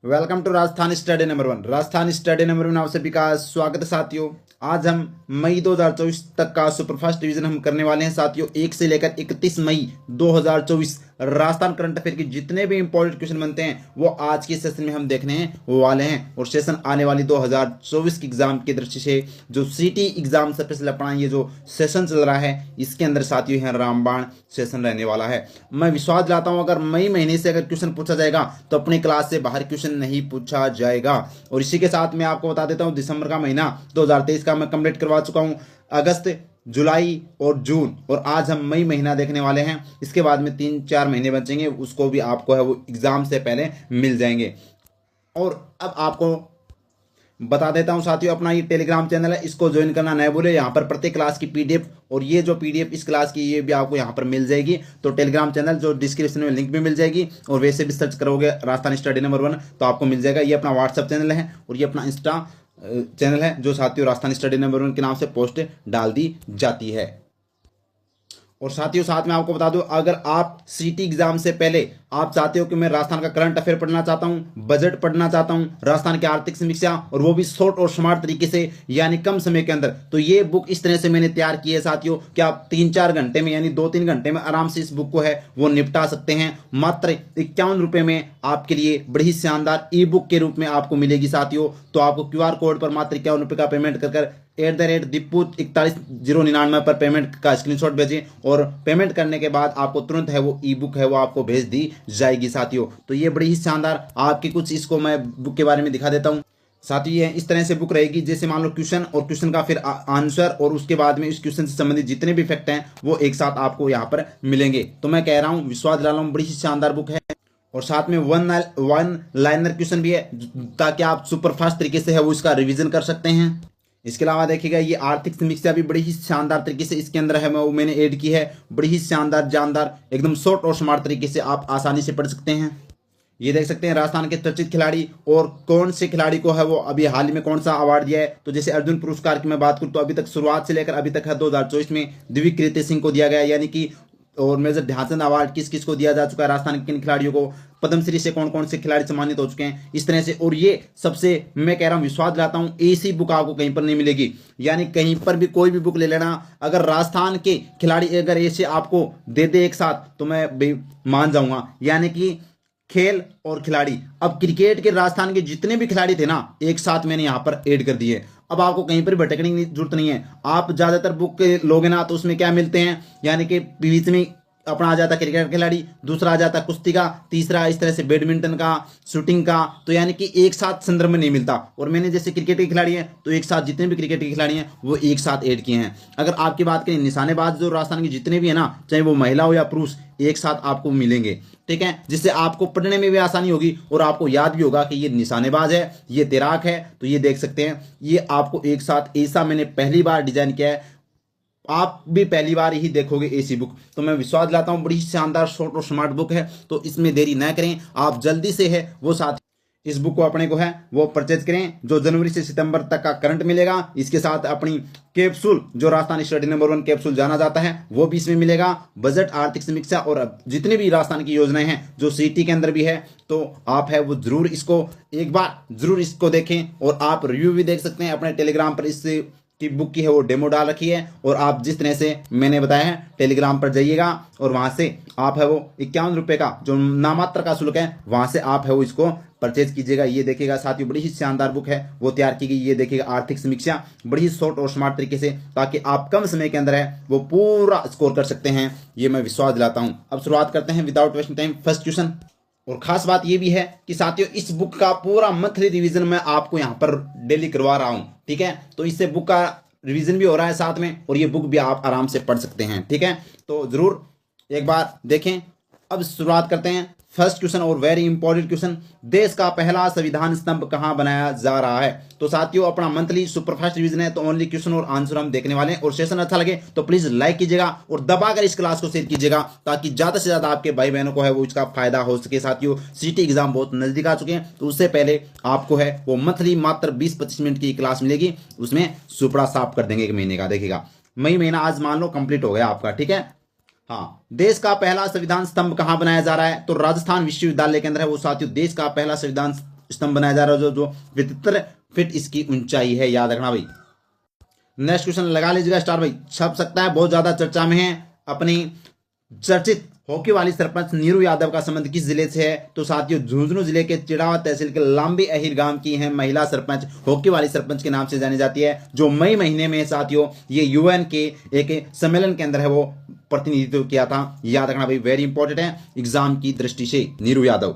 Welcome to Rajasthan study number one. Rajasthan study number one आप सभी का स्वागत है साथियों। आज हम मई 2024 तक का सुपरफास्ट रिवीजन हम करने वाले हैं साथियों। 1 से लेकर 31 मई 2024 राजस्थान करंट अफेयर के जितने भी इंपॉर्टेंट क्वेश्चन बनते हैं वो आज के सेशन में हम देखने वाले हैं। और सेशन आने वाली 2024 की एग्जाम की दृष्टि से जो सीटी एग्जाम से पिछले अपना ये जो सेशन चल रहा है इसके अंदर साथियों है रामबाण सेशन रहने वाला है। मैं विश्वास दिलाता हूं अगर मई महीने से अगर क्वेश्चन पूछा जाएगा तो अपनी क्लास से बाहर क्वेश्चन नहीं पूछा जाएगा। और इसी के साथ मैं आपको बता देता हूं दिसंबर का महीना 2023 का मैं कंप्लीट करवा चुका हूं। अगस्त, जुलाई और जून, और आज हम मई महीना देखने वाले हैं। इसके बाद में 3-4 महीने बचेंगे, उसको भी आपको है वो एग्जाम से पहले मिल जाएंगे। और अब आपको बता देता हूं साथियों, अपना ये टेलीग्राम चैनल है, इसको ज्वाइन करना न भूले। यहाँ पर प्रत्येक क्लास की पीडीएफ और ये जो पीडीएफ इस क्लास की ये भी आपको यहाँ पर मिल जाएगी। तो टेलीग्राम चैनल जो डिस्क्रिप्शन में लिंक भी मिल जाएगी, और वैसे भी सर्च करोगे राजस्थान स्टडी नंबर वन तो आपको मिल जाएगा। ये अपना व्हाट्सअप चैनल है और ये अपना इंस्टा चैनल है जो साथियों राजस्थान स्टडी नंबर वन के नाम से पोस्ट डाल दी जाती है। और साथियों साथ में आपको बता दूं, अगर आप सीटी एग्जाम से पहले आप चाहते हो कि मैं राजस्थान का करंट अफेयर पढ़ना चाहता हूं, बजट पढ़ना चाहता हूं, राजस्थान की आर्थिक समीक्षा, और वो भी शॉर्ट और स्मार्ट तरीके से यानी कम समय के अंदर, तो ये बुक इस तरह से मैंने तैयार की है साथियों कि आप 3-4 घंटे में यानी 2-3 घंटे में आराम से इस बुक को है वो निपटा सकते हैं। मात्र 51 रुपये में आपके लिए बड़ी ही शानदार ई बुक के रूप में आपको मिलेगी साथियों। तो आपको QR कोड पर मात्र 51 रुपये का पेमेंट कर @दीपू 41,099 पर पेमेंट का स्क्रीनशॉट भेजें, और पेमेंट करने के बाद आपको तुरंत है वो ई बुक है वो आपको भेज दी जाएगी साथियों। तो ये बड़ी ही शानदार आपकी कुछ इसको मैं बुक के बारे में दिखा देता हूँ साथियों। ये इस तरह से बुक रहेगी जैसे मान लो क्वेश्चन और क्वेश्चन का फिर आंसर, और उसके बाद में इस क्वेश्चन से संबंधित जितने भी फैक्ट हैं वो एक साथ आपको यहाँ पर मिलेंगे। तो मैं कह रहा हूँ, विश्वास दिला रहा हूँ, बड़ी ही शानदार बुक है। और साथ में वन लाइनर क्वेश्चन भी है ताकि आप सुपर फास्ट तरीके से है वो इसका रिविजन कर सकते हैं। इसके अलावा देखिएगा ये आर्थिक समीक्षा भी बड़ी ही शानदार तरीके से इसके अंदर है वो मैंने ऐड की है। बड़ी ही शानदार जानदार एकदम शॉर्ट और स्मार्ट तरीके से आप आसानी से पढ़ सकते हैं। ये देख सकते हैं राजस्थान के चर्चित खिलाड़ी और कौन से खिलाड़ी को है वो अभी हाल ही में कौन सा अवार्ड दिया है। तो जैसे अर्जुन पुरस्कार की मैं बात करूं तो अभी तक शुरुआत से लेकर अभी तक है 2024 में दिव्यकीर्ति सिंह को दिया गया यानी कि। और मेजर ध्यानचंद अवार्ड किस किस को दिया जा चुका है, राजस्थान के किन खिलाड़ियों को, पद्मश्री से कौन कौन से खिलाड़ी सम्मानित हो चुके हैं, इस तरह से। और ये सबसे मैं कह रहा हूं विश्वास दिलाता हूं ऐसी बुक आपको कहीं पर नहीं मिलेगी। यानी कहीं पर भी कोई भी बुक ले लेना, अगर राजस्थान के खिलाड़ी अगर ऐसे आपको दे दे एक साथ तो मैं मान जाऊंगा। यानी कि खेल और खिलाड़ी, अब क्रिकेट के राजस्थान के जितने भी खिलाड़ी थे ना एक साथ मैंने यहाँ पर ऐड कर दिए। अब आपको कहीं पर भटकने की जरूरत नहीं है। आप ज्यादातर बुक लोगे ना तो उसमें क्या मिलते हैं, यानी कि बीच में अपना आ जाता क्रिकेट खिलाड़ी, दूसरा आ जाता कुश्ती का, तीसरा इस तरह से बैडमिंटन का, शूटिंग का, तो यानी कि एक साथ संदर्भ में नहीं मिलता। और मैंने जैसे क्रिकेट के खिलाड़ी हैं तो एक साथ जितने भी क्रिकेट के खिलाड़ी हैं वो एक साथ ऐड किए हैं। अगर आपकी बात करें निशानेबाज जो राजस्थान के जितने भी है ना, चाहे वो महिला हो या पुरुष, एक साथ आपको मिलेंगे। ठीक है, जिससे आपको पढ़ने में भी आसानी होगी और आपको याद भी होगा कि ये निशानेबाज है, ये तैराक है। तो ये देख सकते हैं, ये आपको एक साथ ऐसा मैंने पहली बार डिजाइन किया है। आप भी पहली बार ही देखोगे ऐसी बुक। तो मैं विश्वास दिलाता हूं बड़ी शानदार शॉर्ट और स्मार्ट बुक है। तो इसमें देरी ना करें, आप जल्दी से है वो साथ इस बुक को अपने को है वो परचेज करें। जो जनवरी से सितंबर तक का करंट मिलेगा, इसके साथ अपनी कैप्सूल जो Rajasthan study number one capsule जाना जाता है वो भी इसमें मिलेगा। बजट, आर्थिक समीक्षा और जितनी भी राजस्थान की योजनाएं हैं जो सीटी के अंदर भी है, तो आप है वो जरूर इसको एक बार जरूर इसको देखें। और आप रिव्यू भी देख सकते हैं अपने टेलीग्राम पर। इस की बुक की है वो डेमो डाल रखी है, और आप जिस तरह से मैंने बताया है टेलीग्राम पर जाइएगा और वहां से आप है वो 51 रुपये का जो नामात्र का शुल्क है वहां से आप है वो इसको परचेज कीजिएगा। ये देखिएगा साथियों बड़ी ही शानदार बुक है वो तैयार की गई। ये देखिएगा आर्थिक समीक्षा बड़ी ही शॉर्ट और स्मार्ट तरीके से, ताकि आप कम समय के अंदर है वो पूरा स्कोर कर सकते हैं। ये मैं विश्वास दिलाता हूं। अब शुरुआत करते हैं without wasting time first question. और खास बात ये भी है कि साथियों इस बुक का पूरा मंथली रिवीजन मैं आपको यहां पर डेली करवा रहा हूं। ठीक है, तो इससे बुक का रिवीजन भी हो रहा है साथ में, और ये बुक भी आप आराम से पढ़ सकते हैं। ठीक है, तो जरूर एक बार देखें। अब शुरुआत करते हैं फर्स्ट क्वेश्चन, और वेरी इंपॉर्टेंट क्वेश्चन, देश का पहला संविधान स्तंभ कहां बनाया जा रहा है। तो साथियों अपना मंथली सुपरफास्ट रिवीजन है, तो ओनली क्वेश्चन और आंसर हम देखने वाले हैं। और सेशन अच्छा लगे तो प्लीज लाइक कीजिएगा और दबाकर इस क्लास को शेयर कीजिएगा, ताकि ज्यादा से ज्यादा आपके भाई बहनों को है वो इसका फायदा हो सके। साथियों सीटी एग्जाम बहुत नजदीक आ चुके हैं, तो उससे पहले आपको है वो मंथली मात्र 20-25 मिनट की क्लास मिलेगी, उसमें सुपड़ा साफ कर देंगे एक महीने का। देखिएगा मई महीना आज मान लो कंप्लीट हो गया आपका। ठीक है, हाँ, देश का पहला संविधान स्तंभ कहां बनाया जा रहा है, तो राजस्थान विश्वविद्यालय के अंदर है वो साथियों। देश का पहला संविधान स्तंभ बनाया जा रहा है जो 75 फीट इसकी ऊंचाई है, याद रखना भाई। नेक्स्ट क्वेश्चन लगा लीजिएगा स्टार भाई, छप सकता है, बहुत ज्यादा चर्चा में है। अपनी चर्चित हॉकी वाली सरपंच नीरू यादव का संबंध किस जिले से है? तो साथियों झुंझुनू जिले के चिड़ावा तहसील के लांबी अहिर गांव की है महिला सरपंच, हॉकी वाली सरपंच के नाम से जानी जाती है, जो मई महीने में साथियों ये यूएन के एक सम्मेलन के अंदर है वो प्रतिनिधित्व किया था, याद रखना भाई, वेरी इंपॉर्टेंट है एग्जाम की दृष्टि से नीरू यादव।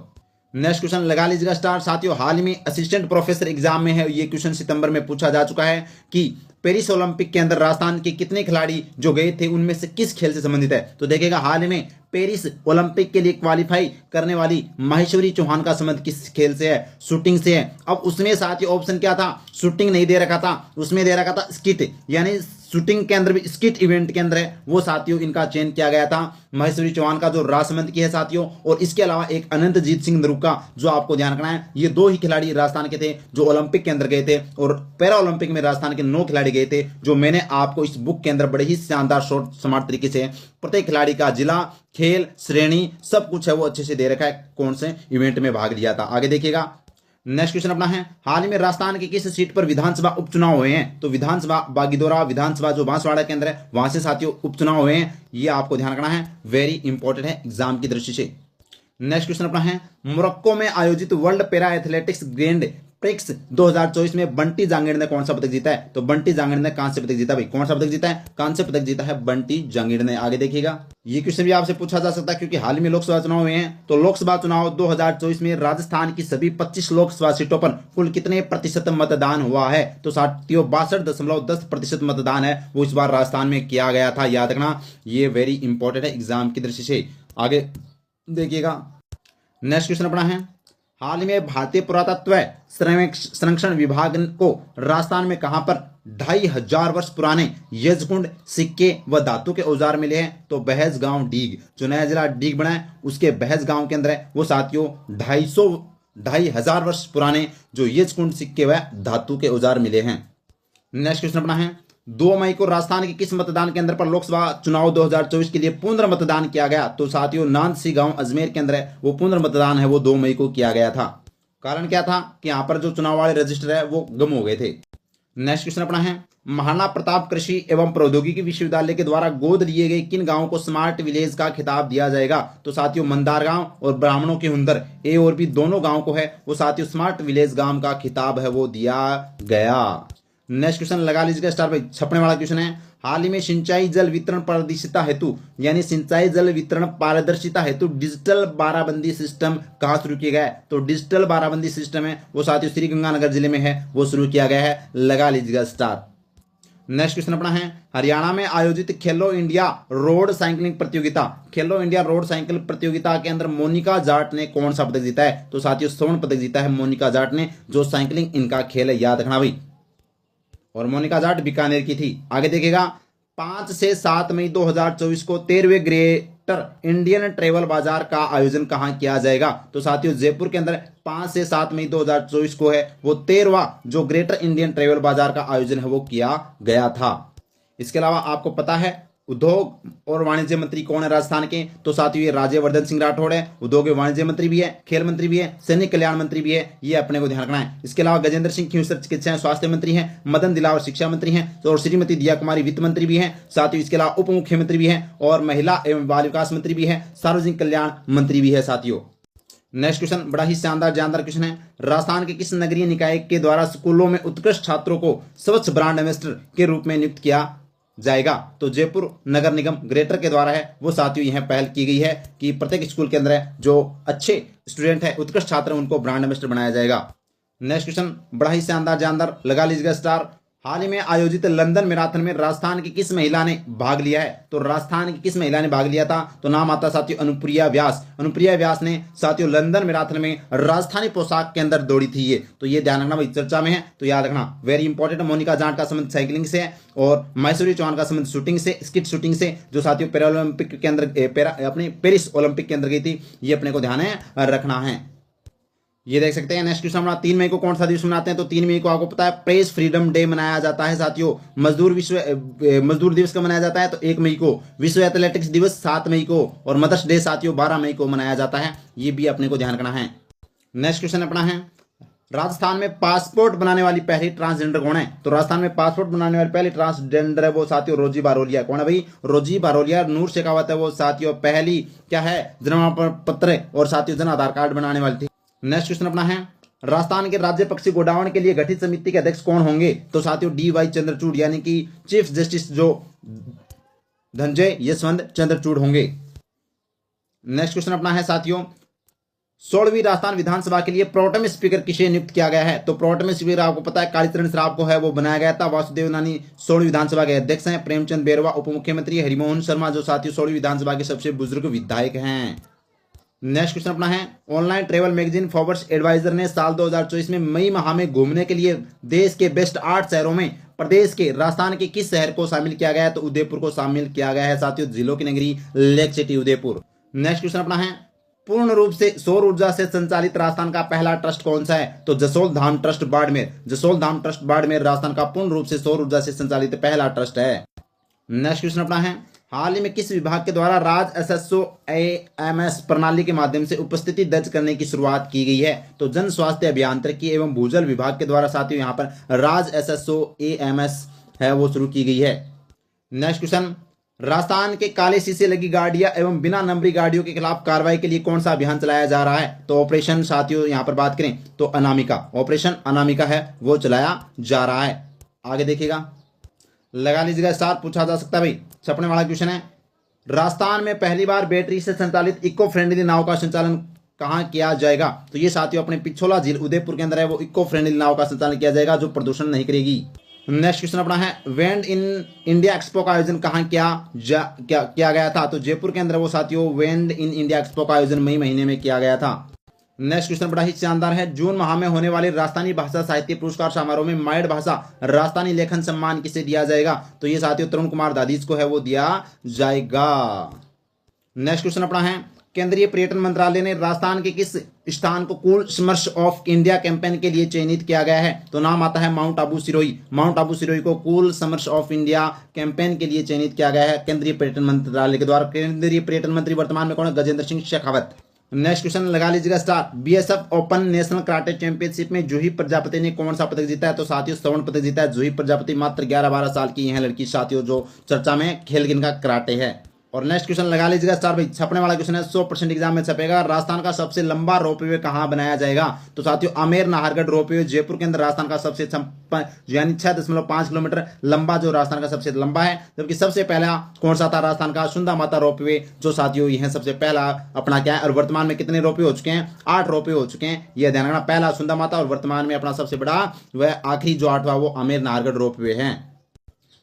नेक्स्ट क्वेश्चन लगा लीजिएगा स्टार। साथियों हाल ही में असिस्टेंट प्रोफेसर एग्जाम में है, ये क्वेश्चन सितंबर में पूछा जा चुका है कि पेरिस ओलंपिक के अंदर राजस्थान के कितने खिलाड़ी जो गए थे उनमें से किस खेल से संबंधित है? तो देखिएगा हाल ही में पेरिस ओलंपिक के लिए क्वालिफाई करने वाली माहेश्वरी चौहान का संबंध किस खेल से है? शूटिंग से है। अब उसमें साथियों ऑप्शन क्या था? शूटिंग नहीं दे रखा था, उसमें दे रखा था स्किट, यानी शूटिंग के अंदर भी स्किट इवेंट के अंदर है वो साथियों इनका चयन किया गया था। महेश्वरी चौहान का जो राजसमंद की है साथियों, और इसके अलावा एक अनंतजीत सिंह नरूका, जो आपको ध्यान रखना है, ये दो ही खिलाड़ी राजस्थान के थे जो ओलंपिक के अंदर गए थे, और पैरा ओलंपिक में राजस्थान के 9 खिलाड़ी गए थे, जो मैंने आपको इस बुक के अंदर बड़े ही शानदार शॉर्ट स्मार्ट तरीके से प्रत्येक खिलाड़ी का जिला, खेल, श्रेणी सब कुछ है वो अच्छे से दे रखा है, कौन से इवेंट में भाग लिया था। आगे देखिएगा नेक्स्ट क्वेश्चन अपना है, हाल ही में राजस्थान की किस सीट पर विधानसभा उपचुनाव हुए हैं? तो विधानसभा बागीदोरा विधानसभा जो बांसवाड़ा के अंदर है वहां से साथियों उपचुनाव हुए हैं, ये आपको ध्यान रखना है, वेरी इंपॉर्टेंट है एग्जाम की दृष्टि से। नेक्स्ट क्वेश्चन अपना है, मोरक्को में आयोजित world para athletics grand prix 2024 में बंटी जांगिड़ ने कौन सा पदक जीता है? तो बंटी जांगिड़ ने कांस्य पदक जीता। भाई कौन सा पदक जीता है? कांस्य पदक जीता है बंटी जांगिड़ ने। आगे देखिएगा ये क्वेश्चन भी आपसे पूछा जा सकता है क्योंकि हाल ही में लोकसभा चुनाव हुए हैं। तो लोकसभा चुनाव 2024 में राजस्थान की सभी 25 लोकसभा सीटों पर कुल कितने प्रतिशत मतदान हुआ है? तो साथियों 62.10% मतदान है वो इस बार राजस्थान में किया गया था, याद रखना, ये वेरी इंपॉर्टेंट है एग्जाम की दृष्टि से। आगे देखिएगा नेक्स्ट क्वेश्चन अपना है, हाल ही में भारतीय पुरातत्व संरक्षण विभाग को राजस्थान में कहां पर 2500 वर्ष पुराने यजकुंड सिक्के व धातु के औजार मिले हैं? तो बहस गांव डीग, जो नया जिला डीग बना है उसके बहस गांव के अंदर है वो साथियों 2500 वर्ष पुराने जो यजकुंड सिक्के व धातु के औजार मिले हैं। नेक्स्ट क्वेश्चन अपना है, 2 मई को राजस्थान के किस मतदान केंद्र पर लोकसभा चुनाव 2024 के लिए पुनर्मतदान किया गया? तो साथियों नांदसी गांव अजमेर के अंदर है वो पुनर्मतदान है वो 2 मई को किया गया था। कारण क्या था कि यहां पर जो चुनाव वाले रजिस्टर है वो गुम हो गए थे। नेक्स्ट क्वेश्चन अपना है, महाराणा प्रताप कृषि एवं प्रौद्योगिकी विश्वविद्यालय के द्वारा गोद लिए गए किन गांवों को स्मार्ट विलेज का खिताब दिया जाएगा? तो साथियों मंदार गांव और ब्राह्मणों की हुंदर ए और बी दोनों गांव को है वो साथियों स्मार्ट विलेज गांव का खिताब है वो दिया गया। नेक्स्ट क्वेश्चन लगा लीजिएगा स्टार भाई, छपने वाला क्वेश्चन है, हाल ही में सिंचाई जल वितरण पारदर्शिता हेतु यानी सिंचाई जल वितरण पारदर्शिता हेतु डिजिटल बाराबंदी सिस्टम कहां शुरू किया गया है? तो डिजिटल बाराबंदी सिस्टम है वो साथियों श्री गंगानगर जिले में है वो शुरू किया गया है, लगा लीजिएगा स्टार। नेक्स्ट क्वेश्चन अपना है, हरियाणा में आयोजित खेलो इंडिया रोड साइकिलिंग प्रतियोगिता, खेलो इंडिया रोड साइकिल प्रतियोगिता के अंदर मोनिका जाट ने कौन सा पदक जीता है? तो साथियों स्वर्ण पदक जीता है मोनिका जाट ने, जो साइकिलिंग इनका खेल है, याद रखना भाई, और मोनिका जाट बीकानेर की थी। आगे देखिएगा 5 से 7 मई 2024 को 13वें ग्रेटर इंडियन ट्रेवल बाजार का आयोजन कहां किया जाएगा? तो साथियों जयपुर के अंदर 5 से 7 मई 2024 को है वो 13वां जो ग्रेटर इंडियन ट्रेवल बाजार का आयोजन है वो किया गया था। इसके अलावा आपको पता है उद्योग और वाणिज्य मंत्री कौन है राजस्थान के? तो साथियों ये राज्यवर्धन सिंह राठौड़ है, उद्योग एवं वाणिज्य मंत्री भी है, खेल मंत्री भी है, सैनिक कल्याण मंत्री भी है, ये अपने को ध्यान रखना है। इसके अलावा गजेंद्र सिंह खींवसर चिकित्सा एवं स्वास्थ्य मंत्री हैं, मदन दिलावर शिक्षा मंत्री हैं, और श्रीमती दिया कुमारी वित्त मंत्री भी हैं। साथियों इसके अलावा उप मुख्यमंत्री भी हैं और महिला एवं बाल विकास मंत्री भी है, सार्वजनिक कल्याण मंत्री भी है साथियों। नेक्स्ट क्वेश्चन बड़ा ही शानदार जानदार क्वेश्चन है, राजस्थान के किस नगरीय निकाय के द्वारा स्कूलों में उत्कृष्ट छात्रों को स्वच्छ ब्रांड एम्बेसडर के रूप में नियुक्त किया जाएगा? तो जयपुर नगर निगम ग्रेटर के द्वारा है वो साथियों यह पहल की गई है कि प्रत्येक स्कूल के अंदर है जो अच्छे स्टूडेंट है उत्कृष्ट छात्र उनको ब्रांड एम्बेसडर बनाया जाएगा। नेक्स्ट क्वेश्चन बड़ा ही शानदार जानदार, लगा लीजिएगा स्टार, हाल ही में आयोजित लंदन मैराथन में राजस्थान की किस महिला ने भाग लिया है? तो राजस्थान की किस महिला ने भाग लिया था? तो नाम आता साथियों अनुप्रिया व्यास। अनुप्रिया व्यास ने साथियों लंदन मैराथन में राजस्थानी पोशाक के अंदर दौड़ी थी ये, तो ये ध्यान रखना भाई, चर्चा में है तो याद रखना, वेरी इंपॉर्टेंट। मोनिका जाट का संबंध साइकिलिंग से है और माहेश्वरी चौहान का संबंध शूटिंग से, स्किट शूटिंग से, जो साथियों पैरा ओलंपिक के अंदर अपने पेरिस ओलंपिक के अंदर गई थी, ये अपने को ध्यान है रखना है। ये देख सकते हैं नेक्स्ट क्वेश्चन अपना, 3 मई को कौन सा दिवस मनाते हैं? तो 3 मई को आपको पता है प्रेस फ्रीडम डे मनाया जाता है साथियों। मजदूर दिवस का मनाया जाता है तो 1 मई को, विश्व एथलेटिक्स दिवस 7 मई को, और मदर्स डे साथियों 12 मई को मनाया जाता है, ये भी अपने को ध्यान रखना है। नेक्स्ट क्वेश्चन अपना है, राजस्थान में पासपोर्ट बनाने वाली पहली ट्रांसजेंडर कौन है? तो राजस्थान में पासपोर्ट बनाने वाली पहली ट्रांसजेंडर है वो साथियों रोजी बारोलिया। कौन है भाई? रोजी बारोलिया। नूर शेखावत है वो साथियों पहली क्या है जन्म पत्र और साथियों जन आधार कार्ड बनाने वाली थी। नेक्स्ट क्वेश्चन अपना है, राजस्थान के राज्य पक्षी गोडावण के लिए गठित समिति के अध्यक्ष कौन होंगे? तो साथियों DY चंद्रचूड़ यानी कि चीफ जस्टिस जो धनंजय यशवंत चंद्रचूड़ होंगे। नेक्स्ट क्वेश्चन अपना है साथियों, 16वीं राजस्थान विधानसभा के लिए प्रोटेम स्पीकर किसे नियुक्त किया गया है? तो प्रोटेम स्पीकर आपको पता है कालीचरण श्राव को है वो बनाया गया था। वासुदेव नानी 16वीं विधानसभा के अध्यक्ष हैं। प्रेमचंद बैरवा उप मुख्यमंत्री। हरिमोहन शर्मा जो साथियों 16वीं विधानसभा के सबसे बुजुर्ग विधायक हैं। नेक्स्ट क्वेश्चन अपना है, online travel magazine Forbes Advisor ने साल 2024 में मई माह में घूमने के लिए देश के बेस्ट 8 शहरों में प्रदेश के राजस्थान के किस शहर को शामिल किया गया है? तो उदयपुर को शामिल किया गया है साथियों। जिलों की नगरी lake city Udaipur. Next question अपना है, पूर्ण रूप से सौर ऊर्जा से संचालित राजस्थान का पहला ट्रस्ट कौन सा है? तो जसोल धाम ट्रस्ट बाड़मेर। जसोल धाम ट्रस्ट बाड़मेर राजस्थान का पूर्ण रूप से सौर ऊर्जा से संचालित पहला ट्रस्ट है। नेक्स्ट क्वेश्चन अपना है, हाल ही में किस विभाग के द्वारा राज SSO AMS प्रणाली के माध्यम से उपस्थिति दर्ज करने की शुरुआत की गई है? तो जन स्वास्थ्य अभियांत्रिकी एवं भूजल विभाग के द्वारा साथियों यहाँ पर राज SSO AMS है वो शुरू की गई है। नेक्स्ट क्वेश्चन, राजस्थान के काले शीशे लगी गाड़ियां एवं बिना नंबरी गाड़ियों के खिलाफ कार्रवाई के लिए कौन सा अभियान चलाया जा रहा है? तो ऑपरेशन साथियों यहाँ पर बात करें तो अनामिका, ऑपरेशन अनामिका है वो चलाया जा रहा है। आगे देखिएगा, लगा लीजिएगा स्टार, पूछा जा सकता है भाई छपने वाला क्वेश्चन है, राजस्थान में पहली बार बैटरी से संचालित इको फ्रेंडली नाव का संचालन कहाँ किया जाएगा? तो ये साथियों अपने पिछोला झील उदयपुर के अंदर है वो इको फ्रेंडली नाव का संचालन किया जाएगा जो प्रदूषण नहीं करेगी। नेक्स्ट क्वेश्चन अपना है, वेंड इन इंडिया एक्सपो का आयोजन कहाँ किया गया था? तो जयपुर के अंदर वो साथियों वेंड इन इंडिया एक्सपो का आयोजन मई महीने में किया गया था। नेक्स्ट क्वेश्चन बड़ा ही शानदार है, जून माह में होने वाले राजस्थानी भाषा साहित्य पुरस्कार समारोह में माइड भाषा राजस्थानी लेखन सम्मान किसे दिया जाएगा? तो ये साथियों तरुण कुमार दादीज को है वो दिया जाएगा। नेक्स्ट क्वेश्चन अपना है, केंद्रीय पर्यटन मंत्रालय ने राजस्थान के किस स्थान को cool summers of India campaign के लिए चयनित किया गया है? तो नाम आता है माउंट आबू सिरोही। माउंट आबू सिरोही को cool summers of India campaign के लिए चयनित किया गया है केंद्रीय पर्यटन मंत्रालय के द्वारा। केंद्रीय पर्यटन मंत्री वर्तमान में कौन है? गजेंद्र सिंह शेखावत। नेक्स्ट क्वेश्चन लगा लीजिएगा star, BSF open national karate championship में जूही प्रजापति ने कौन सा पदक जीता है? तो साथियों स्वर्ण पदक जीता है। जूही प्रजापति मात्र 11-12 साल की यह लड़की साथियों जो चर्चा में खेल गिन का कराटे है। और नेक्स्ट क्वेश्चन लगा लीजिएगा स्टार भाई, छपने वाला क्वेश्चन है 100% एग्जाम में छपेगा, राजस्थान का सबसे लंबा रोपवे कहां बनाया जाएगा? तो साथियों आमेर नाहरगढ़ रोपवे जयपुर के अंदर राजस्थान का सबसे यानी 6.5 किलोमीटर लंबा जो राजस्थान का सबसे लंबा है। जबकि सबसे पहला कौन सा था राजस्थान का? सुंदा माता रोपवे जो साथियों यह सबसे पहला अपना क्या है। और वर्तमान में कितने रोपवे हो चुके हैं? 8 रोपवे हो चुके हैं, यह ध्यान रखना। पहला सुंदा माता और वर्तमान में अपना सबसे बड़ा वह आखिरी जो 8वां वो आमेर नाहरगढ़ रोपवे है।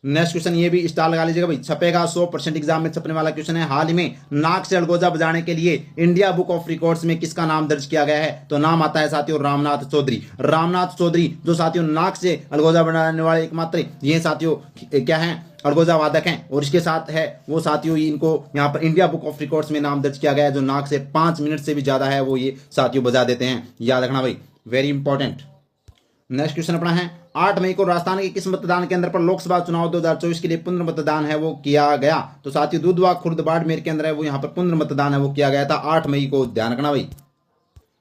नेक्स्ट क्वेश्चन ये भी स्टार लगा लीजिएगा भाई, छपेगा 100% एग्जाम में छपने वाला क्वेश्चन है, हाल ही में नाक से अलगोजा बजाने के लिए इंडिया बुक ऑफ रिकॉर्ड्स में किसका नाम दर्ज किया गया है? तो नाम आता है साथियों रामनाथ चौधरी। रामनाथ चौधरी जो साथियों नाक से अलगोजा बजाने वाले एकमात्र ये साथियों क्या है अलगोजा वादक हैं। और इसके साथ है वो साथियों इनको यहाँ पर इंडिया बुक ऑफ रिकॉर्ड्स में नाम दर्ज किया गया है जो नाक से 5 मिनट से भी ज्यादा है वो ये साथियों बजा देते हैं, याद रखना भाई, वेरी इंपॉर्टेंट। नेक्स्ट क्वेश्चन अपना है, 8 मई को राजस्थान के किस मतदान केंद्र पर लोकसभा चुनाव 2024 के लिए पुनर्मतदान है वो किया गया? तो साथियों दुधवा खुर्द बाड़मेर के अंदर है वो यहाँ पर पुनर्मतदान है वो किया गया था 8 मई को, ध्यान रखना भाई।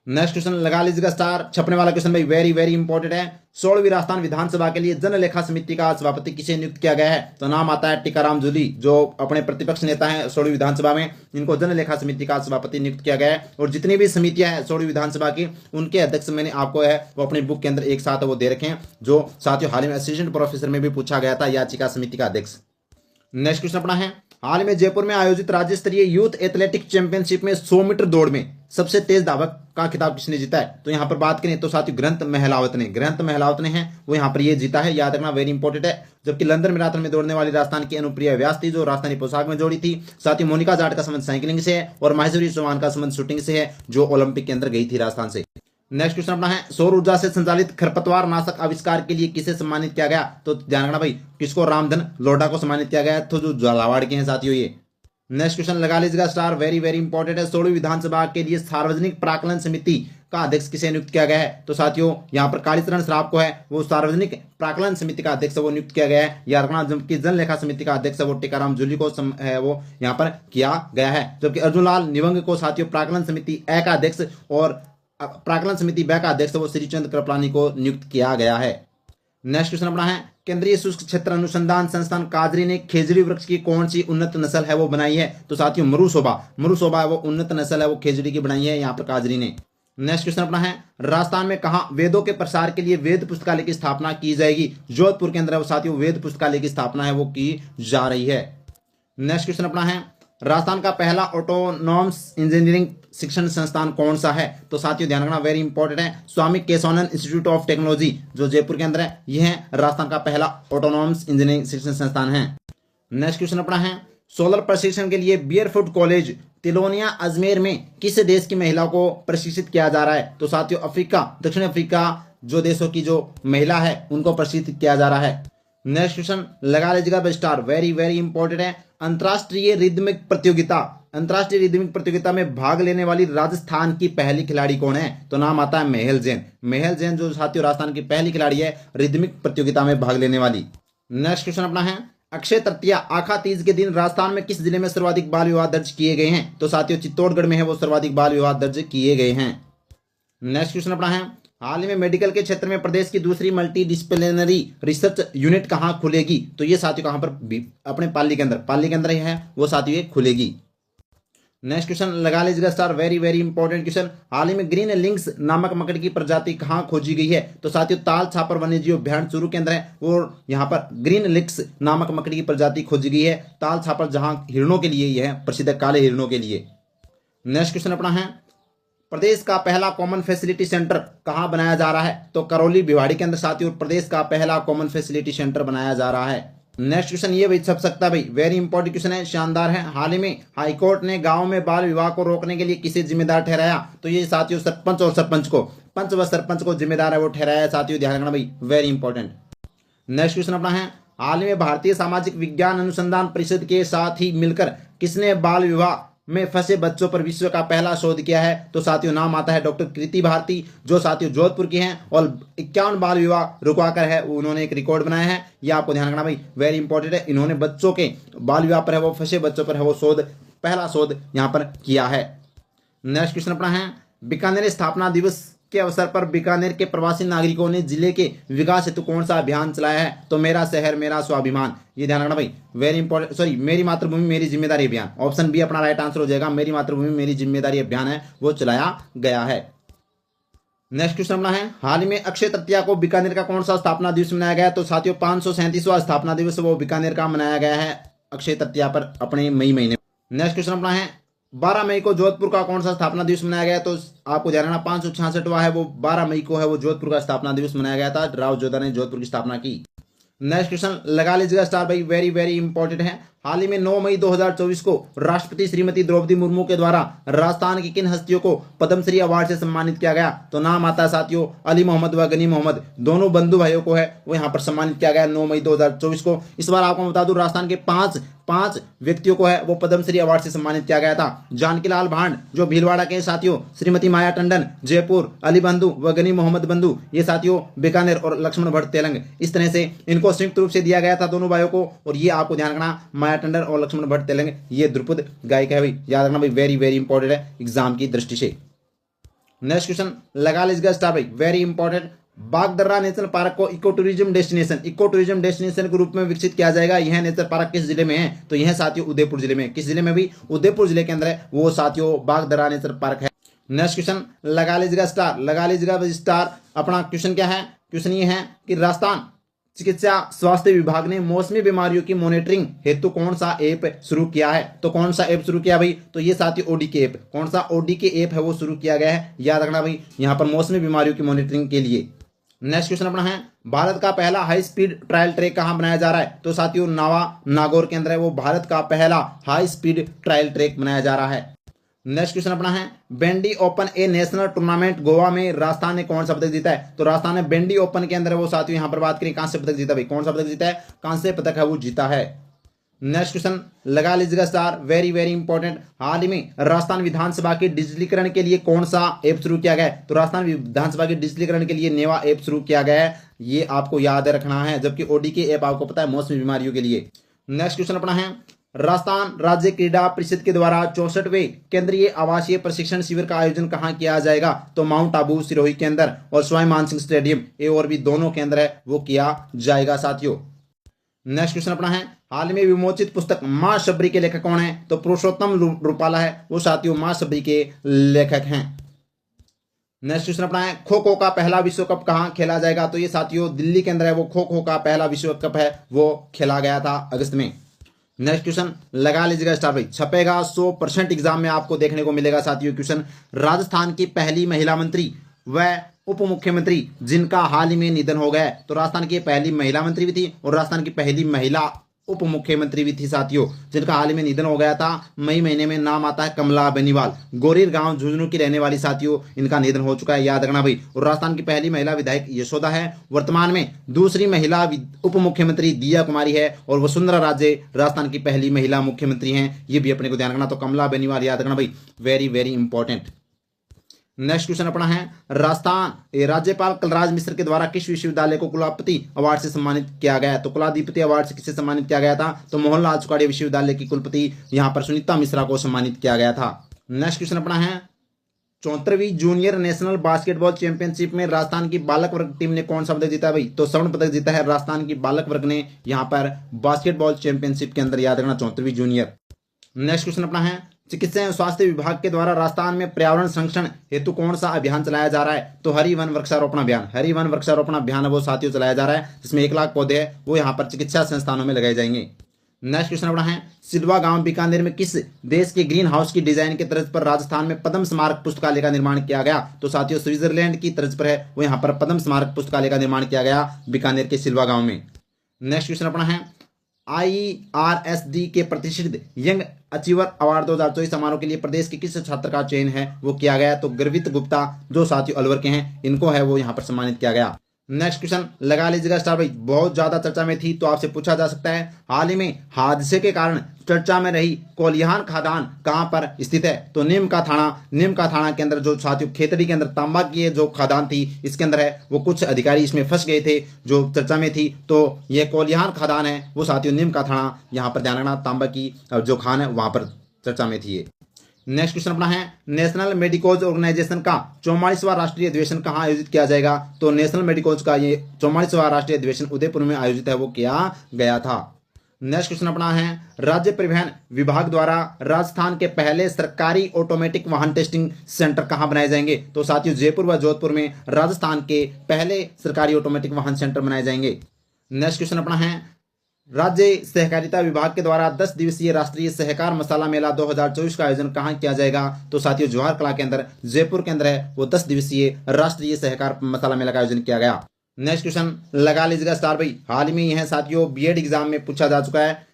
नेक्स्ट क्वेश्चन लगा लीजिएगा स्टार, छपने वाला क्वेश्चन भाई वेरी वेरी इंपॉर्टेंट है, 16वीं राजस्थान विधानसभा के लिए जन लेखा समिति का सभापति किसे नियुक्त किया गया है? तो नाम आता है टीकाराम जूली जो अपने प्रतिपक्ष नेता हैं 16वीं विधानसभा में, इनको जन लेखा समिति का सभापति नियुक्त किया गया है। और जितनी भी समितियां हैं 16वीं विधानसभा की उनके अध्यक्ष मैंने आपको है वो अपनी बुक के अंदर एक साथ वो दे रखे हैं जो साथियों हाल ही में असिस्टेंट प्रोफेसर में भी पूछा गया था, याचिका समिति का अध्यक्ष। नेक्स्ट क्वेश्चन अपना है, हाल में जयपुर में आयोजित राज्य स्तरीय यूथ एथलेटिक चैंपियनशिप में 100 मीटर दौड़ में सबसे तेज धावक का खिताब किसने जीता है? तो यहां पर बात करें तो साथियों ग्रंथ महलावत ने है वो यहां पर ये जीता है, याद रखना वेरी इंपॉर्टेंट है। जबकि लंदन मैराथन में दौड़ने वाली राजस्थान की अनुप्रिया व्यास थी जो राजस्थानी पोशाक में जोड़ी थी। साथ ही मोनिका जाट का संबंध साइकिलिंग से है और माहेश्वरी चौहान का संबंध शूटिंग से है जो ओलंपिक के अंदर गई थी राजस्थान से। नेक्स्ट क्वेश्चन अपना है, सौर ऊर्जा से संचालित खरपतवार नाशक आविष्कार के लिए किसे सम्मानित किया गया? तो ध्यान रखना भाई, किसको? रामधन लोढ़ा को सम्मानित किया गया तो जो झालावाड़ के हैं साथियों ये। नेक्स्ट क्वेश्चन लगा लीजिएगा स्टार, वेरी वेरी इंपॉर्टेंट है, 16वीं विधानसभा के लिए सार्वजनिक प्राकलन समिति का अध्यक्ष किसे नियुक्त किया गया है? तो साथियों यहाँ पर कालीचरण श्राव को है वो सार्वजनिक प्राकलन समिति का अध्यक्ष वो नियुक्त किया गया है, याद रखना। जबकि जन लेखा समिति का अध्यक्ष वो टीकाराम जूली को है वो यहाँ पर किया गया है। जबकि अर्जुन लाल निवंग को साथियों प्राकलन समिति ए का अध्यक्ष और प्राक्कलन समिति बै का अध्यक्ष वो श्रीचंद कृपलानी को नियुक्त किया गया है। नेक्स्ट क्वेश्चन अपना है, केंद्रीय शुष्क क्षेत्र अनुसंधान संस्थान काजरी ने खेजड़ी वृक्ष की कौन सी उन्नत नस्ल है वो बनाई है? तो साथियों मरुशोभा वो उन्नत नस्ल है, वो खेजड़ी की बनाई है यहाँ पर काजरी ने। नेक्स्ट क्वेश्चन अपना है, राजस्थान में कहाँ वेदों के प्रसार के लिए वेद पुस्तकालय की स्थापना की जाएगी? जोधपुर के अंदर वो साथियों वेद पुस्तकालय की स्थापना है वो की जा रही है। नेक्स्ट क्वेश्चन अपना है, राजस्थान का पहला ऑटोनॉमस इंजीनियरिंग शिक्षण संस्थान कौन सा है? तो साथियों ध्यान रखना, वेरी इंपॉर्टेंट है, स्वामी केशवानंद इंस्टीट्यूट ऑफ टेक्नोलॉजी जो जयपुर के अंदर है, यह है राजस्थान का पहला ऑटोनॉमस इंजीनियरिंग शिक्षण संस्थान है। नेक्स्ट क्वेश्चन अपना है, सोलर प्रशिक्षण के लिए बियरफुट कॉलेज तिलोनिया अजमेर में किस देश की महिला को प्रशिक्षित किया जा रहा है? तो साथियों अफ्रीका, दक्षिण अफ्रीका जो देशों की जो महिला है उनको प्रशिक्षित किया जा रहा है। नेक्स्ट क्वेश्चन लगा लीजिएगा स्टार, वेरी वेरी इंपॉर्टेंट है, अंतर्राष्ट्रीय रिदमिक प्रतियोगिता में भाग लेने वाली राजस्थान की पहली खिलाड़ी कौन है? तो नाम आता है मेहल जैन जो साथियों राजस्थान की पहली खिलाड़ी है रिदमिक प्रतियोगिता में भाग लेने वाली। नेक्स्ट क्वेश्चन अपना है, अक्षय तृतीया आखा तीज के दिन राजस्थान में किस जिले में सर्वाधिक बाल विवाह दर्ज किए गए हैं? तो साथियों चित्तौड़गढ़ में है वो सर्वाधिक बाल विवाह दर्ज किए गए हैं। नेक्स्ट क्वेश्चन अपना है, हाल ही में मेडिकल के क्षेत्र में प्रदेश की दूसरी मल्टी डिसिप्लिनरी रिसर्च यूनिट कहाँ खुलेगी? तो ये साथियों कहाँ पर? अपने पाली के अंदर ही है वो साथियों ये खुलेगी। नेक्स्ट क्वेश्चन लगा लीजिएगा star, very very important question, हाल ही में ग्रीन लिंक्स नामक मकड़ी की प्रजाति कहाँ खोजी गई है? तो साथियों ताल छापर वन्यजीव अभ्यारण्य चूरू के अंदर है वो यहाँ पर ग्रीन लिंक्स नामक मकड़ी की प्रजाति खोजी गई है ताल छापर, जहां हिरणों के लिए यह प्रसिद्ध है, काले हिरणों के लिए। नेक्स्ट क्वेश्चन अपना है, प्रदेश का पहला कॉमन फैसिलिटी सेंटर कहाँ बनाया जा रहा है? तो करौली भिवाड़ी के अंदर साथियों प्रदेश का पहला कॉमन फैसिलिटी सेंटर बनाया जा रहा है। नेक्स्ट क्वेश्चन ये भी छप सकता है भाई, वेरी इंपॉर्टेंट क्वेश्चन है, शानदार है, हाल ही में हाईकोर्ट ने गांव में बाल विवाह को रोकने के लिए किसे जिम्मेदार ठहराया? तो ये साथियों सरपंच और सरपंच को, पंच व सरपंच को जिम्मेदार है वो ठहराया साथियों, ध्यान रखना भाई, वेरी इंपॉर्टेंट। नेक्स्ट क्वेश्चन अपना है, हाल ही में भारतीय सामाजिक विज्ञान अनुसंधान परिषद के साथ ही मिलकर किसने बाल विवाह में फंसे बच्चों पर विश्व का पहला शोध किया है? तो साथियों नाम आता है डॉक्टर कृति भारती जो साथियों जोधपुर की हैं और 51 बाल विवाह रुकवाकर है उन्होंने एक रिकॉर्ड बनाया है, ये आपको ध्यान रखना भाई, वेरी इंपॉर्टेंट है, इन्होंने बच्चों के बाल विवाह पर है वो फंसे बच्चों पर है वो पहला शोध यहाँ पर किया है। नेक्स्ट क्वेश्चन अपना है, बीकानेर स्थापना दिवस के अवसर पर बीकानेर के प्रवासी नागरिकों ने जिले के विकास हेतु कौन सा अभियान चलाया है? तो मेरा शहर मेरा स्वाभिमान, ये ध्यान रखना भाई, वेरी इंपॉर्टेंट, सॉरी मेरी मातृभूमि मेरी जिम्मेदारी अभियान, ऑप्शन बी अपना राइट आंसर हो जाएगा, मेरी मातृभूमि मेरी जिम्मेदारी अभियान है वो चलाया गया है। नेक्स्ट क्वेश्चन अपना है, हाल ही में अक्षय तृतीया को बीकानेर का कौन सा स्थापना दिवस मनाया गया है? तो साथियों 537वां स्थापना दिवस वो बीकानेर का मनाया गया है अक्षय तृतीया पर अपने मई महीने। नेक्स्ट क्वेश्चन अपना है, 12 मई को जोधपुर का कौन सा स्थापना दिवस मनाया गया? तो आपको ध्यान रखना 566वां है वो 12 मई को है वो जोधपुर का स्थापना दिवस मनाया गया था, राव जोधा ने जोधपुर की स्थापना की। नेक्स्ट क्वेश्चन लगा लीजिएगा स्टार भाई, वेरी वेरी इंपॉर्टेंट है, हाल ही में 9 मई 2024 को राष्ट्रपति श्रीमती द्रौपदी मुर्मू के द्वारा राजस्थान की किन हस्तियों को पद्मश्री अवार्ड से सम्मानित किया गया? तो नाम आता है साथियों अली मोहम्मद व गनी मोहम्मद, दोनों बंधु भाइयों को है वो यहाँ पर सम्मानित किया गया 9 मई 2024 को। इस बार आपको बता दूं राजस्थान के पांच व्यक्तियों को है वो पद्मश्री अवार्ड से सम्मानित किया गया था, जानकीलाल भांड जो भीलवाड़ा के साथियों, श्रीमती माया टंडन जयपुर, अली बंधु व गनी मोहम्मद बंधु ये साथियों बीकानेर और लक्ष्मण भट्ट तेलंग, इस तरह से इनको संयुक्त रूप से दिया गया था दोनों भाइयों को। और ये आपको ध्यान रखना माया टंडन और लक्ष्मण भट्ट तेलंग ये ध्रुपद गायक है भाई, याद रखना भाई, वेरी वेरी इंपॉर्टेंट है एग्जाम की दृष्टि से। नेक्स्ट क्वेश्चन लगा लीजिएगा स्टार भाई, वेरी इंपॉर्टेंट, बागदर्रा नेशनल पार्क को इको टूरिज्म डेस्टिनेशन के रूप में विकसित किया जाएगा, यह नेचर पार्क किस जिले में है? तो यह साथियों उदयपुर जिले में, किस जिले में भी? उदयपुर जिले के अंदर है वो साथियों बागदर्रा नेचर पार्क है। नेक्स्ट क्वेश्चन लगा लीजिएगा स्टार, अपना क्वेश्चन क्या है? क्वेश्चन ये है कि राजस्थान चिकित्सा स्वास्थ्य विभाग ने मौसमी बीमारियों की मॉनिटरिंग हेतु कौन सा ऐप शुरू किया है? तो कौन सा ऐप शुरू किया भाई? तो ये साथी ओडीके ऐप, कौन सा ओडीके ऐप है वो शुरू किया गया है, याद रखना भाई, यहाँ पर मौसमी बीमारियों की मॉनिटरिंग के लिए। नेक्स्ट क्वेश्चन अपना है, भारत का पहला हाई स्पीड ट्रायल ट्रैक कहाँ बनाया जा रहा है? तो साथियों नावा नागौर के अंदर है वो भारत का पहला हाई स्पीड ट्रायल ट्रैक बनाया जा रहा है। नेक्स्ट क्वेश्चन अपना है, बेंडी ओपन ए नेशनल टूर्नामेंट गोवा में राजस्थान ने कौन सा पदक जीता है? तो राजस्थान ने बेंडी ओपन के अंदर वो साथियों यहाँ पर बात करें कांस्य पदक जीता भाई, कौन सा पदक जीता है? कांस्य पदक है वो जीता है। नेक्स्ट क्वेश्चन लगा लीजिएगा स्टार, वेरी वेरी इंपॉर्टेंट, हाल ही में राजस्थान विधानसभा के डिजिटलीकरण के लिए कौन सा ऐप शुरू किया गया है? तो राजस्थान विधानसभा के डिजिटलीकरण के लिए नेवा ऐप शुरू किया गया है, ये आपको याद रखना है, जबकि ओडीके ऐप आपको पता है मौसमी बीमारियों के लिए। नेक्स्ट क्वेश्चन अपना है, राजस्थान राज्य क्रीड़ा परिषद के द्वारा 64वें केंद्रीय आवासीय प्रशिक्षण शिविर का आयोजन कहाँ किया जाएगा? तो माउंट आबू सिरोही के अंदर और सवाई मानसिंह स्टेडियम, ए और बी दोनों केंद्र है वो किया जाएगा साथियों। नेक्स्ट क्वेश्चन अपना है, हाल में विमोचित पुस्तक मां शबरी के लेखक कौन है? तो पुरुषोत्तम रूपाला है वो साथियों मां शबरी के लेखक हैं। नेक्स्ट क्वेश्चन अपना है, खो खो का पहला विश्व कप कहाँ खेला जाएगा? तो ये साथियों दिल्ली के अंदर है वो खो खो का पहला विश्व कप है वो खेला गया था अगस्त में। नेक्स्ट क्वेश्चन लगा लीजिएगा स्टार भाई, छपेगा 100% एग्जाम में आपको देखने को मिलेगा साथियों क्वेश्चन। राजस्थान की पहली महिला मंत्री व उप मुख्यमंत्री जिनका हाल ही में निधन हो गया, तो राजस्थान की पहली महिला मंत्री भी थी और राजस्थान की पहली महिला उप मुख्यमंत्री भी थी साथियों, जिनका हाल ही में निधन हो गया था मई महीने में। नाम आता है कमला बेनीवाल, गोरीर गांव झुंझुनू की रहने वाली साथियों, इनका निधन हो चुका है, याद रखना भाई। और राजस्थान की पहली महिला विधायक यशोदा है, वर्तमान में दूसरी महिला उप मुख्यमंत्री दिया कुमारी है और वसुंधरा राजे राजस्थान की पहली महिला मुख्यमंत्री हैं, ये भी अपने को ध्यान रखना। तो कमला बेनीवाल याद रखना भाई, very very important. Next question अपना है, राजस्थान राज्यपाल कलराज मिश्र के द्वारा किस विश्वविद्यालय को कुलाधिपति अवार्ड से सम्मानित किया गया? तो कुलाधिपति अवार्ड से किसे सम्मानित किया गया था? तो मोहनलाल चुकाड़िया विश्वविद्यालय की कुलपति यहां पर सुनीता मिश्रा को सम्मानित किया गया था। नेक्स्ट क्वेश्चन अपना है, 74वीं जूनियर नेशनल बास्केटबॉल चैंपियनशिप में राजस्थान की बालक वर्ग टीम ने कौन सा पदक जीता भाई? तो स्वर्ण पदक जीता है राजस्थान की बालक वर्ग ने यहाँ पर बास्केटबॉल चैंपियनशिप के अंदर, याद रखना 74वीं जूनियर। नेक्स्ट क्वेश्चन अपना है, चिकित्सा एवं स्वास्थ्य विभाग के द्वारा राजस्थान में पर्यावरण संरक्षण हेतु कौन सा अभियान चलाया जा रहा है? तो हरी वन वृक्षारोपण अभियान, हरी वन वृक्षारोपण अभियान वो साथियों चलाया जा रहा है, जिसमें 1 लाख पौधे हैं वो यहाँ पर चिकित्सा संस्थानों में लगाए जाएंगे। नेक्स्ट क्वेश्चन अपना है, सिलवा गांव बीकानेर में किस देश के ग्रीन हाउस की डिजाइन के तर्ज पर राजस्थान में पद्म स्मारक पुस्तकालय का निर्माण किया गया? तो साथियों स्विट्जरलैंड की तर्ज पर है वो यहाँ पर पद्म स्मारक पुस्तकालय का निर्माण किया गया बीकानेर के सिलवा गांव में। नेक्स्ट क्वेश्चन अपना है, IRSD के प्रतिष्ठित यंग अचीवर अवार्ड 2024 समारोह के लिए प्रदेश के किस छात्र का चयन है वो किया गया? तो गर्वित गुप्ता जो साथियों अलवर के हैं, इनको है वो यहाँ पर सम्मानित किया गया। नेक्स्ट क्वेश्चन लगा लीजिएगा स्टार भाई, बहुत ज्यादा चर्चा में थी तो आपसे पूछा जा सकता है, हाल ही में हादसे के कारण चर्चा में रही कोलिहान खदान कहां पर स्थित है? तो नीम का थाना के अंदर जो साथियों खेतड़ी के अंदर तांबा की जो खदान थी इसके अंदर है वो कुछ अधिकारी इसमें फंस गए थे जो चर्चा में थी, तो ये कोलिहान खदान है वो साथियों नीम का थाना, यहाँ पर ध्यान रखना तांबा की जो खान है वहां पर चर्चा में थी ये। नेक्स्ट क्वेश्चन अपना है, नेशनल मेडिकोज ऑर्गेनाइजेशन का 44वां राष्ट्रीय अधिवेशन कहाँ आयोजित किया जाएगा? तो नेशनल मेडिकोज का ये 44वां राष्ट्रीय अधिवेशन उदयपुर में आयोजित है वो किया गया था। नेक्स्ट क्वेश्चन अपना है, राज्य परिवहन विभाग द्वारा राजस्थान के पहले सरकारी ऑटोमेटिक वाहन टेस्टिंग सेंटर कहाँ बनाए जाएंगे? तो साथियों जयपुर व जोधपुर में राजस्थान के पहले सरकारी ऑटोमेटिक वाहन सेंटर बनाए जाएंगे। नेक्स्ट क्वेश्चन अपना है, राज्य सहकारिता विभाग के द्वारा 10 दिवसीय राष्ट्रीय सहकार मसाला मेला 2024 का आयोजन कहाँ किया जाएगा? तो साथियों जवाहर कला के अंदर जयपुर के अंदर है वो 10 दिवसीय राष्ट्रीय सहकार मसाला मेला का आयोजन किया गया। नेक्स्ट क्वेश्चन लगा लीजिएगा स्टार भाई, हाल ही में यह साथियों बीएड एग्जाम में पूछा जा चुका है,